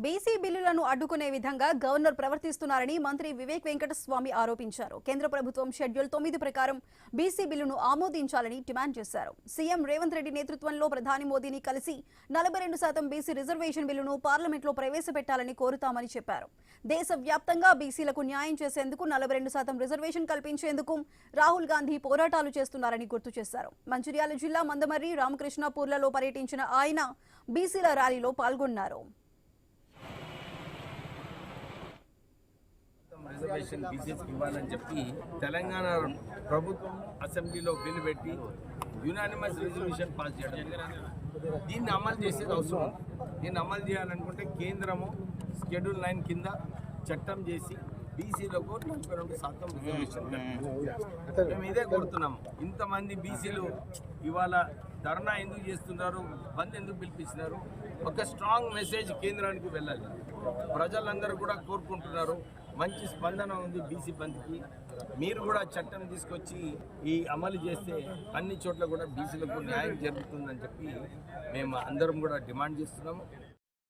BC బిల్లులను అడ్డుకునే విధంగా గవర్నర్ ప్రవర్తిస్తున్నారని మంత్రి వివేక్ వెంకటస్వామి ఆరోపించారు. కేంద్ర ప్రభుత్వం షెడ్యూల్ 9 ప్రకారం బీసీ బిల్లును ఆమోదించాలని డిమాండ్ చేశారు. సీఎం రేవంత్ రెడ్డి నేతృత్వంలో ప్రధాని మోదీని కలిసి 42% బీసీ రిజర్వేషన్ బిల్లును పార్లమెంట్లో ప్రవేశపెట్టాలని కోరుతామని చెప్పారు. దేశవ్యాప్తంగా బీసీలకు న్యాయం చేసేందుకు 42% రిజర్వేషన్ కల్పించేందుకు రాహుల్ గాంధీ పోరాటాలు చేస్తున్నారని గుర్తు చేశారు. మంచిర్యాల జిల్లా మందమర్రి, రామకృష్ణాపూర్లలో పర్యటించిన ఆయన బీసీల ర్యాలీలో పాల్గొన్నారు. రిజర్వేషన్ బీసీకి ఇవ్వాలని చెప్పి తెలంగాణ ప్రభుత్వం అసెంబ్లీలో బిల్లు పెట్టి యునానిమస్ రిజల్యూషన్ పాస్ చేయడం, దీన్ని అమలు చేసేది అవసరం ఉంది. దీన్ని అమలు చేయాలనుకుంటే కేంద్రము షెడ్యూల్ 9 కింద చట్టం చేసి బీసీలకు 42% రిజర్వేషన్ మేము ఇదే కోరుతున్నాము. ఇంతమంది బీసీలు ఇవాళ ధర్నా ఎందుకు చేస్తున్నారు, బంద్ ఎందుకు పిలిపిస్తున్నారు? ఒక స్ట్రాంగ్ మెసేజ్ కేంద్రానికి వెళ్ళాలి. ప్రజలందరూ కూడా కోరుకుంటున్నారు. మంచి స్పందన ఉంది బీసీ బంద్కి. మీరు కూడా చట్టం తీసుకొచ్చి ఈ అమలు చేస్తే అన్ని చోట్ల కూడా బీసీలకు న్యాయం జరుగుతుందని చెప్పి మేము అందరం కూడా డిమాండ్ చేస్తున్నాము.